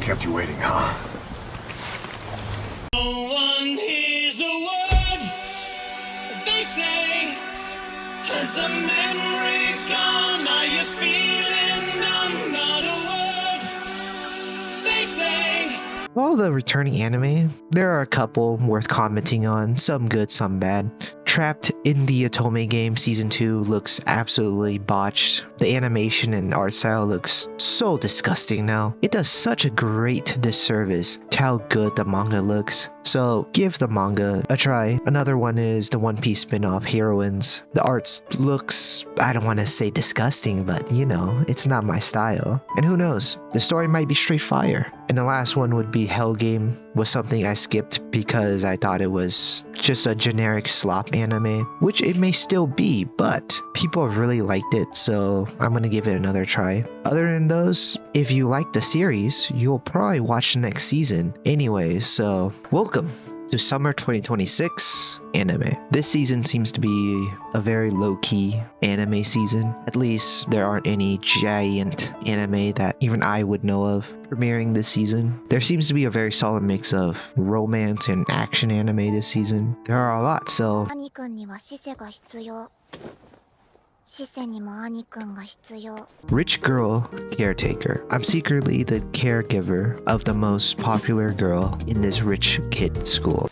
Kept you waiting, huh? No one hears a word they say. Has the memory gone? Are you feeling numb? Not a word they say. Of all the returning anime, there are a couple worth commenting on, some good, some bad. Trapped in the Otome game Season 2 looks absolutely botched. The animation and art style looks so disgusting now. It does such a great disservice to how good the manga looks. So give the manga a try. Another one is the One Piece spin-off Heroines. The art looks, I don't want to say disgusting, but you know, it's not my style. And who knows, the story might be straight fire. And the last one would be Hell Game, was something I skipped because I thought it was just a generic slop anime, which it may still be, but people have really liked it, so I'm gonna give it another try. Other than those, if you like the series, you'll probably watch the next season anyways, so welcome to Summer 2026 anime. This season seems to be a very low-key anime season. At least there aren't any giant anime that even I would know of premiering this season. There seems to be a very solid mix of romance and action anime this season. There are a lot, so 兄君には死世が必要。死世にも兄君が必要。 Rich Girl Caretaker. I'm secretly the caregiver of the most popular girl in this rich kid school.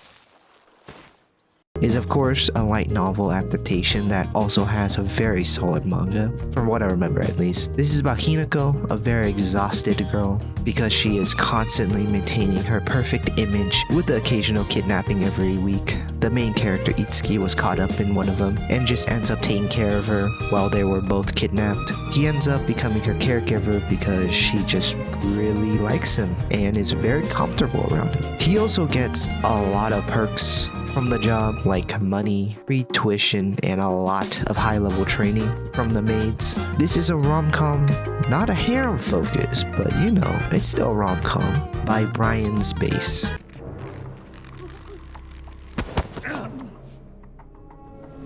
Is of course a light novel adaptation that also has a very solid manga, from what I remember at least. This is about Hinako, a very exhausted girl, because she is constantly maintaining her perfect image with the occasional kidnapping every week. The main character Itsuki was caught up in one of them and just ends up taking care of her while they were both kidnapped. He ends up becoming her caregiver because she just really likes him and is very comfortable around him. He also gets a lot of perks from the job, like money, free tuition, and a lot of high-level training from the maids. This is a rom-com, not a harem focus, but you know, it's still a rom-com by Brian's Base.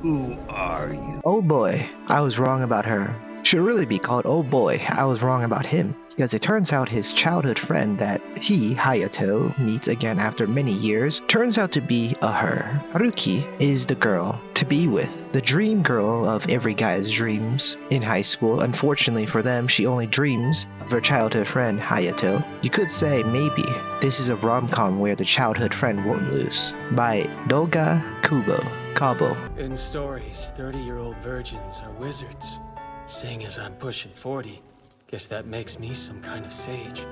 Who are you? Oh boy, I was wrong about her. Should really be called Oh boy, I was wrong about him. Because it turns out his childhood friend that he, Hayato, meets again after many years, turns out to be a her. Haruki is the girl to be with, the dream girl of every guy's dreams in high school. Unfortunately for them, she only dreams of her childhood friend, Hayato. You could say maybe this is a rom-com where the childhood friend won't lose. By Doga Kabo. In stories, 30-year-old virgins are wizards. Seeing as I'm pushing 40, guess that makes me some kind of sage.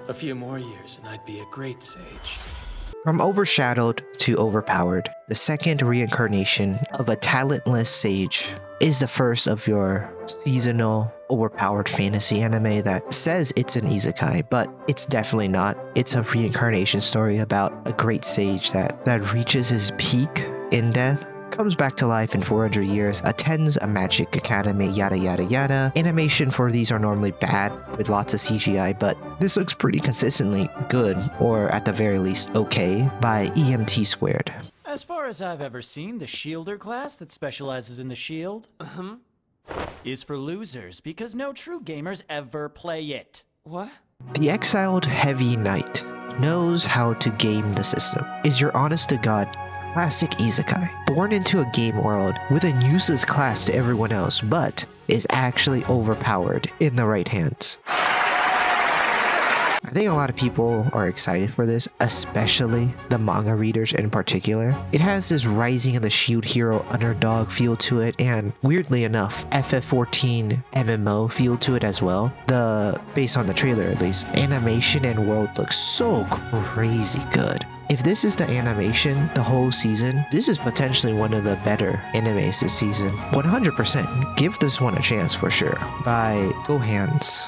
A few more years and I'd be a great sage. From Overshadowed to Overpowered, the second reincarnation of a talentless sage is the first of your seasonal overpowered fantasy anime that says it's an isekai, but it's definitely not. It's a reincarnation story about a great sage that reaches his peak in death, comes back to life in 400 years, attends a magic academy, yada yada yada. Animation for these are normally bad with lots of CGI, but this looks pretty consistently good, or at the very least okay, by EMT Squared. As far as I've ever seen, the Shielder class that specializes in the shield is for losers, because no true gamers ever play it. What? The Exiled Heavy Knight knows how to game the system, is your honest-to-God classic isekai, born into a game world with a useless class to everyone else, but is actually overpowered in the right hands. I think a lot of people are excited for this, especially the manga readers in particular. It has this Rising of the Shield Hero underdog feel to it, and weirdly enough, FF14 MMO feel to it as well. Based on the trailer at least, animation and world looks so crazy good. If this is the animation the whole season, this is potentially one of the better animes this season. 100%, give this one a chance for sure. By Gohans.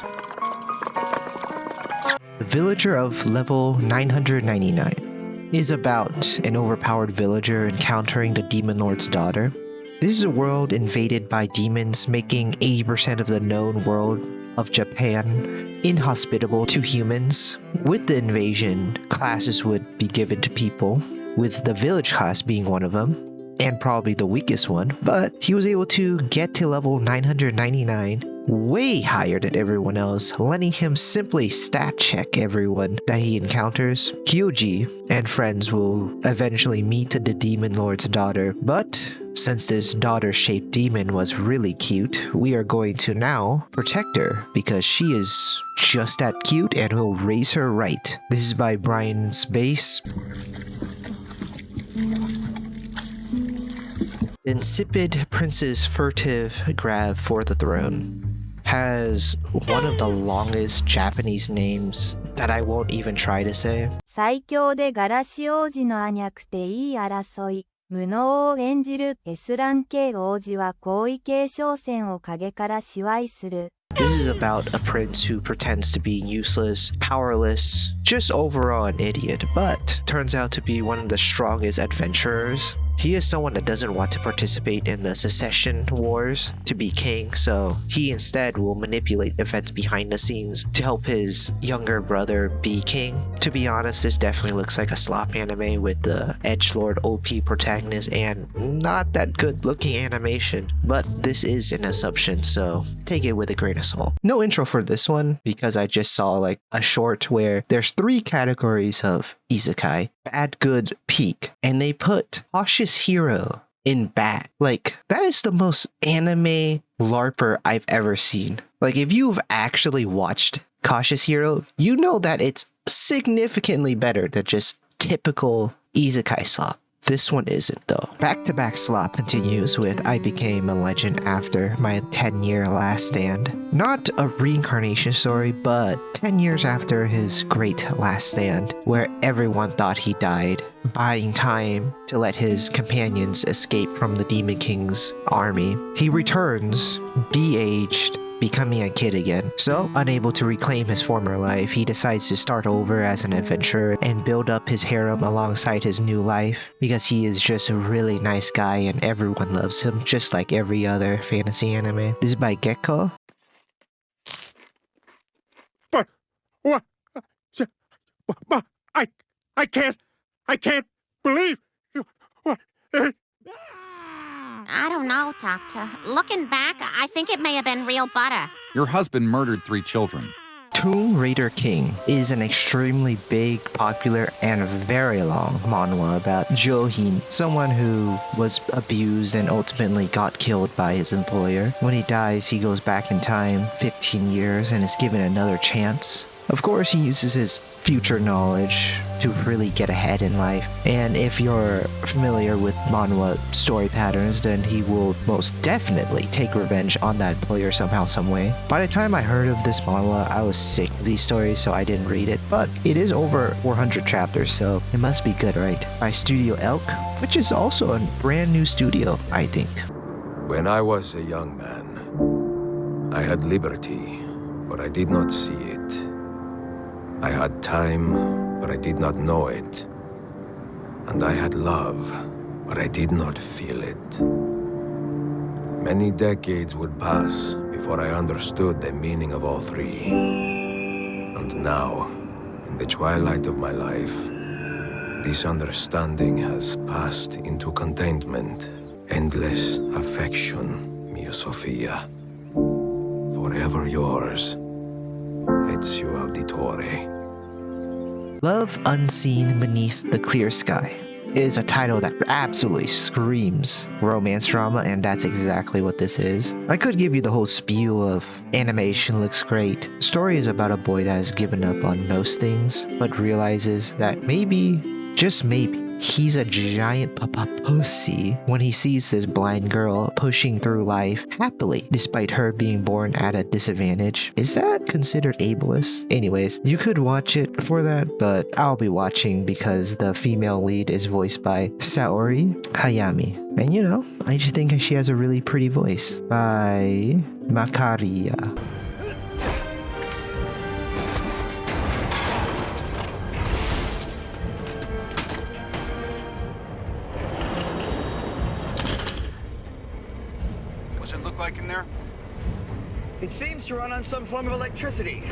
The Villager of level 999 is about an overpowered villager encountering the Demon Lord's daughter. This is a world invaded by demons, making 80% of the known world of Japan inhospitable to humans. With the invasion, classes would be given to people, with the village class being one of them, and probably the weakest one, but he was able to get to level 999 way higher than everyone else, letting him simply stat check everyone that he encounters. Kyoji and friends will eventually meet the Demon Lord's daughter, but since this daughter-shaped demon was really cute, we are going to now protect her because she is just that cute and will raise her right. This is by Brian's Base. Insipid Princess Furtive grab for the throne has one of the longest Japanese names that I won't even try to say. 最強でガラシ王子の兄くていい争い。無能を演じる S ラン系王子は皇位継承戦を陰から支配する。This is about a prince who pretends to be useless, powerless, just overall an idiot, but turns out to be one of the strongest adventurers. He is someone that doesn't want to participate in the secession wars to be king, so he instead will manipulate events behind the scenes to help his younger brother be king. To be honest, this definitely looks like a slop anime with the edgelord OP protagonist and not that good looking animation, but this is an assumption, so take it with a grain of salt. No intro for this one because I just saw like a short where there's 3 categories of Isekai: bad, good, peak, and they put cautious hero in bad. Like, that is the most anime LARPer I've ever seen. Like, if you've actually watched Cautious Hero, you know that it's significantly better than just typical Isekai slop. This one isn't though. Back-to-back slop continues with I became a legend after my 10-year last stand. Not a reincarnation story, but 10 years after his great last stand, where everyone thought he died, buying time to let his companions escape from the Demon King's army. He returns, de-aged, becoming a kid again. So, unable to reclaim his former life, he decides to start over as an adventurer and build up his harem alongside his new life because he is just a really nice guy and everyone loves him, just like every other fantasy anime. This is by Gekko. But what? But I can't believe what. I don't know, Doctor. Looking back, I think it may have been real butter. Your husband murdered 3 children. Tomb Raider King is an extremely big, popular, and very long manhwa about Johin, someone who was abused and ultimately got killed by his employer. When he dies, he goes back in time 15 years and is given another chance. Of course, he uses his future knowledge to really get ahead in life, and if you're familiar with manhwa story patterns, then he will most definitely take revenge on that employer somehow, some way. By the time I heard of this manhwa, I was sick of these stories, so I didn't read it, but it is over 400 chapters, so it must be good, right? By Studio Elk, which is also a brand new studio, I think. When I was a young man, I had liberty, but I did not see it. I had time, but I did not know it. And I had love, but I did not feel it. Many decades would pass before I understood the meaning of all 3. And now, in the twilight of my life, this understanding has passed into contentment, endless affection, mia Sophia. Forever yours, Ezio Auditore. Love Unseen Beneath the Clear Sky is a title that absolutely screams romance drama, and that's exactly what this is. I could give you the whole spiel of animation looks great. The story is about a boy that has given up on most things, but realizes that maybe, just maybe, he's a giant pussy when he sees this blind girl pushing through life happily despite her being born at a disadvantage. Is that considered ableist? Anyways, you could watch it for that, but I'll be watching because the female lead is voiced by Saori Hayami. And you know, I just think she has a really pretty voice. By Makaria. What's it look like in there? It seems to run on some form of electricity.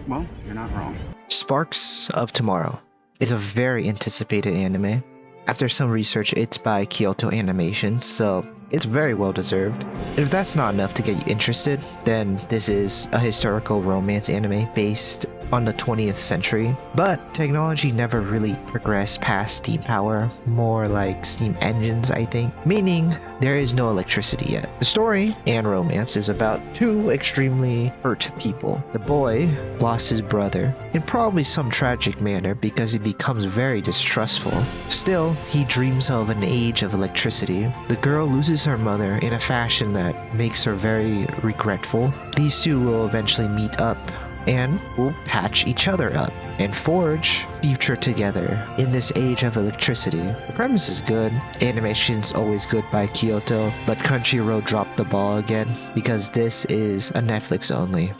Well, you're not wrong. Sparks of Tomorrow is a very anticipated anime. After some research, it's by Kyoto Animation, so it's very well deserved. If that's not enough to get you interested, then this is a historical romance anime based on the 20th century, but technology never really progressed past steam power, more like steam engines, I think, meaning there is no electricity yet. The story and romance is about two extremely hurt people. The boy lost his brother in probably some tragic manner because he becomes very distrustful. Still, he dreams of an age of electricity. The girl loses her mother in a fashion that makes her very regretful. These two will eventually meet up and will patch each other up and forge future together in this age of electricity. The premise is good, animation's always good by Kyoto, but Crunchyroll dropped the ball again because this is a Netflix only.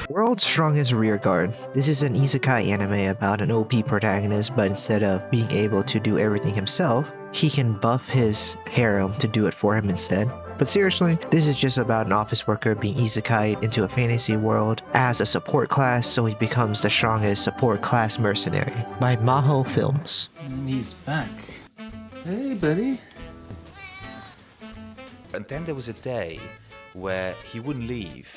World's Strongest Rearguard. This is an isekai anime about an OP protagonist, but instead of being able to do everything himself, he can buff his harem to do it for him instead. But seriously, this is just about an office worker being isekai into a fantasy world as a support class, so he becomes the strongest support class mercenary. By Maho Films. And he's back. Hey, buddy. And then there was a day where he wouldn't leave.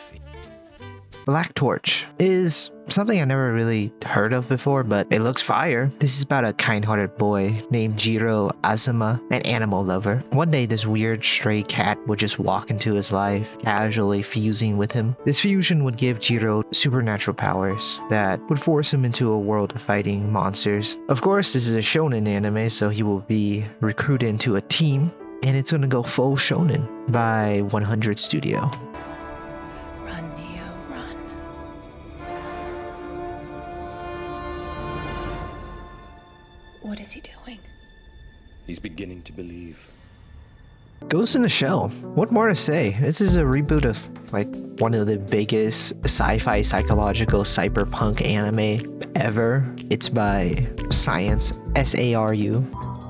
Black Torch is something I never really heard of before, but it looks fire. This is about a kind-hearted boy named Jiro Azuma, an animal lover. One day, this weird stray cat would just walk into his life, casually fusing with him. This fusion would give Jiro supernatural powers that would force him into a world of fighting monsters. Of course, this is a shonen anime, so he will be recruited into a team, and it's gonna go full shonen by 100 Studio. What is he doing? He's beginning to believe. Ghost in the Shell. What more to say? This is a reboot of like one of the biggest sci-fi psychological cyberpunk anime ever. It's by Science, S-A-R-U.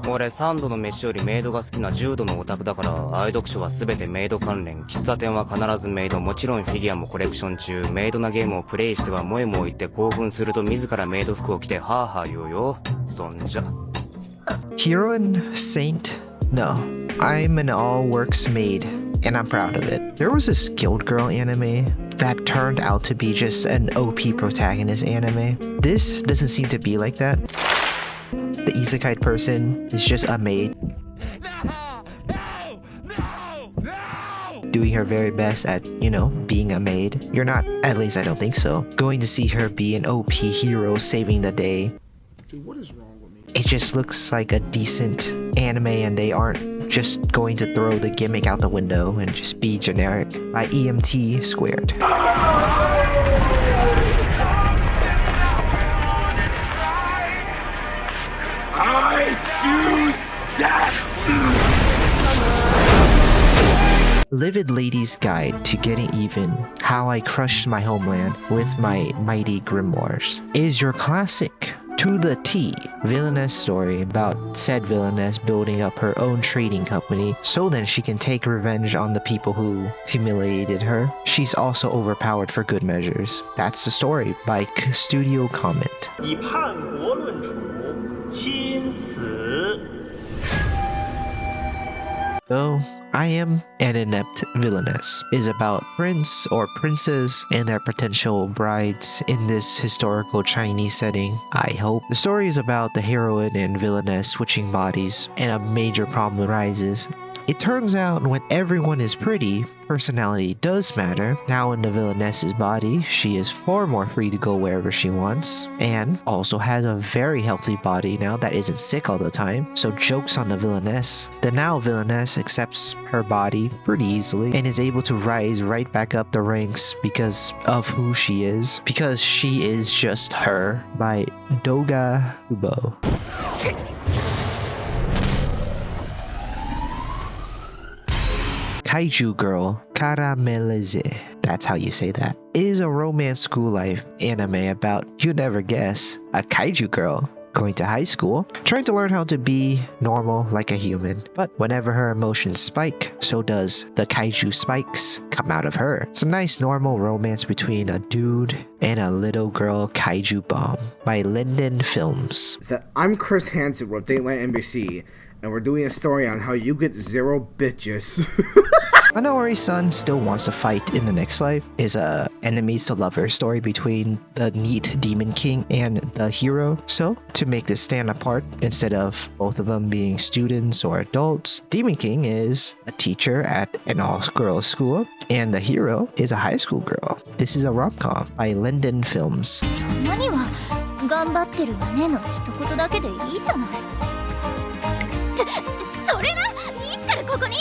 俺3度の飯よりメイドが好きな10度のオタクだから愛読書は全てメイド関連喫茶店は必ずメイドもちろんフィギュアもコレクション中メイドなゲームをプレイしては萌えも言って興奮すると自らメイド服を着てハーハー言うよそんじゃ Heroine, Saint? No. I'm an all-works maid, and I'm proud of it. There was this Guild Girl anime that turned out to be just an OP protagonist anime. This doesn't seem to be like that. The isekai person is just a maid. Doing her very best at, you know, being a maid. You're not, at least I don't think so, going to see her be an OP hero saving the day. Dude, what is wrong with me? It just looks like a decent anime and they aren't just going to throw the gimmick out the window and just be generic. By EMT Squared. I choose death! Livid Lady's Guide to Getting Even, How I Crushed My Homeland with My Mighty Grimoires, is your classic, to the T, villainess story about said villainess building up her own trading company so then she can take revenge on the people who humiliated her. She's also overpowered for good measures. That's the story by Studio Comment. 以叛国论处，钦此。 So, I Am an Inept Villainess is about prince or princess and their potential brides in this historical Chinese setting, I hope. The story is about the heroine and villainess switching bodies, and a major problem arises. It turns out when everyone is pretty, personality does matter. Now in the villainess's body, she is far more free to go wherever she wants, and also has a very healthy body now that isn't sick all the time. So jokes on the villainess. The now villainess accepts her body pretty easily and is able to rise right back up the ranks because of who she is. Because she is just her, by Doga Kubo. Kaiju Girl, CARAMELISE, that's how you say that, is a romance school life anime about, you never guess, a kaiju girl. going to high school, trying to learn how to be normal like a human. But whenever her emotions spike, so does the kaiju spikes come out of her. It's a nice normal romance between a dude and a little girl kaiju bomb by Linden Films. I'm Chris Hansen with Dateline NBC, and we're doing a story on how you get 0 bitches. Hanaori-san still wants to fight in the next life is a enemies to lovers story between the neat Demon King and the hero. So to make this stand apart, instead of both of them being students or adults, Demon King is a teacher at an all-girls school and the hero is a high school girl. This is a rom-com by Linden Films. たまには頑張ってるわねの一言だけでいいじゃない。それな、いつからここに？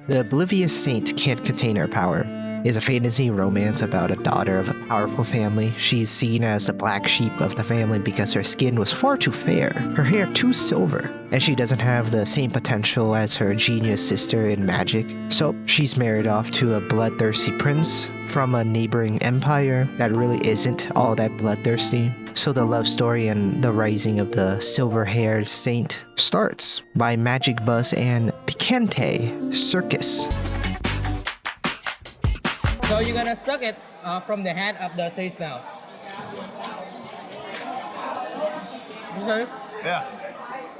The Oblivious Saint Can't Contain Her Power is a fantasy romance about a daughter of a powerful family. She's seen as the black sheep of the family because her skin was far too fair, her hair too silver, and she doesn't have the same potential as her genius sister in magic. So she's married off to a bloodthirsty prince from a neighboring empire that really isn't all that bloodthirsty. So the love story and the rising of the silver-haired saint starts by Magic Bus and Picante Circus. So you're gonna suck it from the head of the sage now. Okay? Yeah.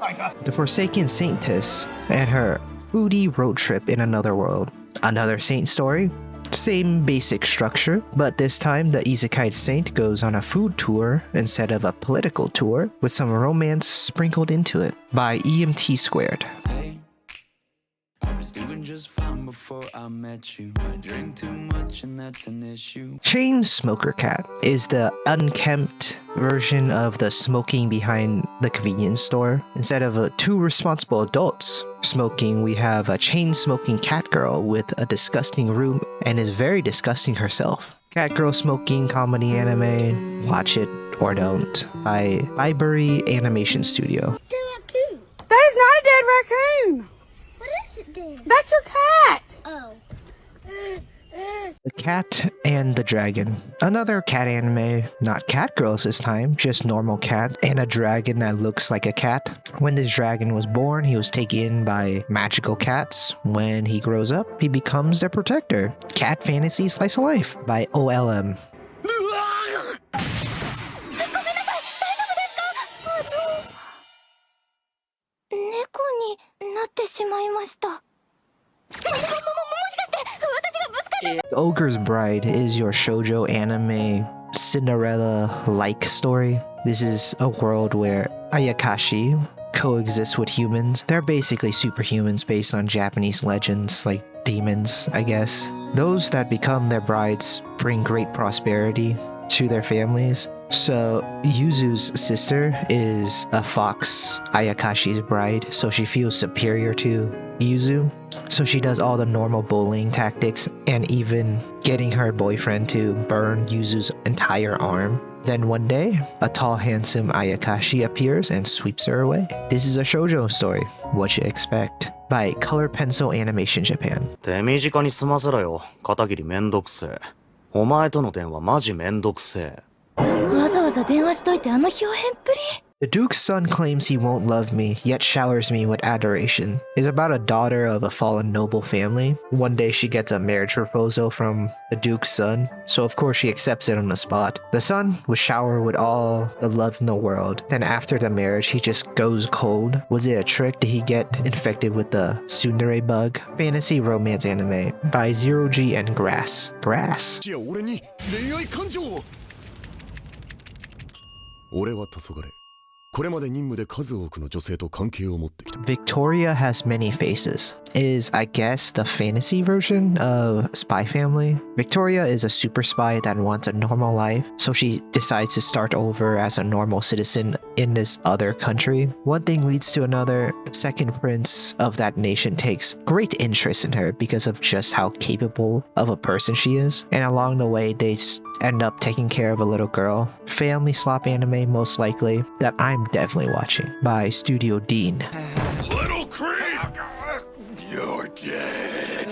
I got The Forsaken Saintess and her Foodie road trip in another world. Another saint story. Same basic structure, but this time the Isekais saint goes on a food tour instead of a political tour with some romance sprinkled into it by EMT Squared. I was doing just fine before I met you. I drink too much and that's an issue. Chainsmoker Cat is the unkempt version of the smoking behind the convenience store. Instead of two responsible adults smoking, we have a chain-smoking cat girl with a disgusting room and is very disgusting herself. Cat girl smoking comedy anime, watch it or don't, by Library Animation Studio. That is not a dead raccoon! What is it then? That's your cat! Oh. The Cat and the Dragon. Another cat anime, not cat girls this time, just normal cat and a dragon that looks like a cat. When this dragon was born, he was taken in by magical cats. When he grows up, he becomes their protector. Cat Fantasy Slice of Life by OLM. なってしまいました。もしかして私がぶつかって。 Ogre's Bride is your shoujo anime Cinderella-like story. This is a world where Ayakashi coexist with humans. They're basically superhumans based on Japanese legends, like demons, I guess. Those that become their brides bring great prosperity to their families. So Yuzu's sister is a fox, Ayakashi's bride, so she feels superior to Yuzu. So she does all the normal bullying tactics and even getting her boyfriend to burn Yuzu's entire arm. Then one day, a tall, handsome Ayakashi appears and sweeps her away. This is a shoujo story. What you expect? By Color Pencil Animation Japan. 手短に済ませろよ。片桐めんどくせえ。お前との電話マジめんどくせえ。わざわざ電話しといてあの表現っぷり。 The Duke's son claims he won't love me, yet showers me with adoration. It's about a daughter of a fallen noble family. One day she gets a marriage proposal from the Duke's son, so of course she accepts it on the spot. The son was showered with all the love in the world. Then after the marriage, he just goes cold. Was it a trick? Did he get infected with the tsundere bug? Fantasy romance anime by Zero G and Grass. Grass. 俺は黄昏。これまで任務で数多くの女性と関係を持ってきた。 Victoria has many faces. Is, I guess, the fantasy version of Spy Family. Victoria is a super spy that wants a normal life, so she decides to start over as a normal citizen in this other country. One thing leads to another. The second prince of that nation takes great interest in her because of just how capable of a person she is. And along the way, they end up taking care of a little girl. Family slop anime, most likely, that I'm definitely watching, by Studio Dean. Little creep! You're dead.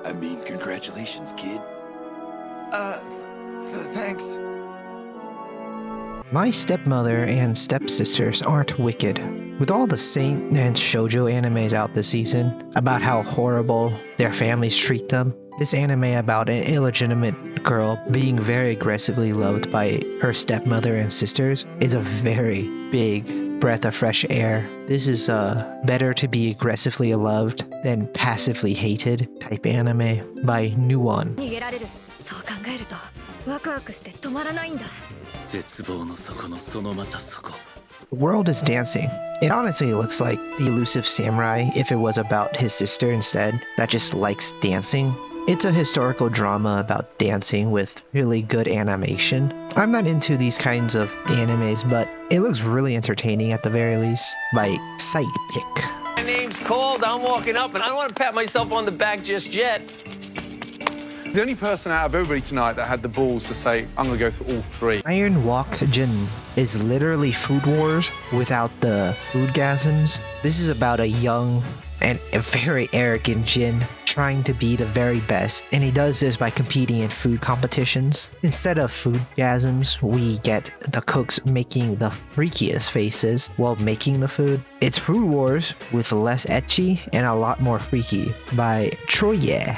I mean, congratulations, kid. Thanks. My Stepmother and Stepsisters aren't wicked. With all the Saint and Shoujo animes out this season, about how horrible their families treat them, this anime about an illegitimate girl being very aggressively loved by her stepmother and sisters is a very big breath of fresh air. This is better to be aggressively loved than passively hated type anime by Nuon. The world is dancing. It honestly looks like the elusive samurai if it was about his sister instead, that just likes dancing. It's a historical drama about dancing with really good animation. I'm not into these kinds of animes, but it looks really entertaining at the very least, by Sidepick. My name's called, I'm walking up, and I don't want to pat myself on the back just yet. The only person out of everybody tonight that had the balls to say, I'm going to go for all three. Iron Wok Jan is literally Food Wars without the foodgasms. This is about a young and a very arrogant Jin trying to be the very best, and he does this by competing in food competitions. Instead of foodgasms, we get the cooks making the freakiest faces while making the food. It's Food Wars with less ecchi and a lot more freaky by Troye.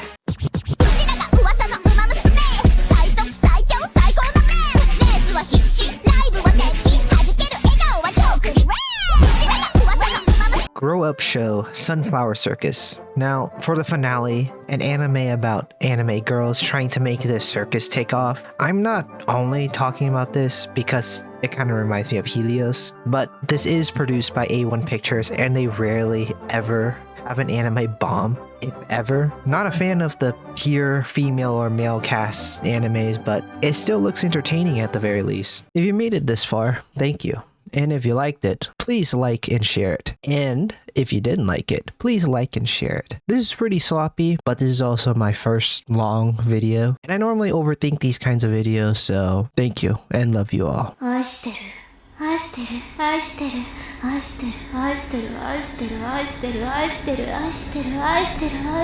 Grow Up Show Sunflower Circus. Now, for the finale, an anime about anime girls trying to make this circus take off. I'm not only talking about this because it kind of reminds me of Helios, but this is produced by A1 Pictures and they rarely ever have an anime bomb, if ever. Not a fan of the pure female or male cast animes, but it still looks entertaining at the very least. If you made it this far, thank you. And if you liked it, please like and share it. And if you didn't like it, please like and share it. This is pretty sloppy, but this is also my first long video. And I normally overthink these kinds of videos, so thank you and love you all.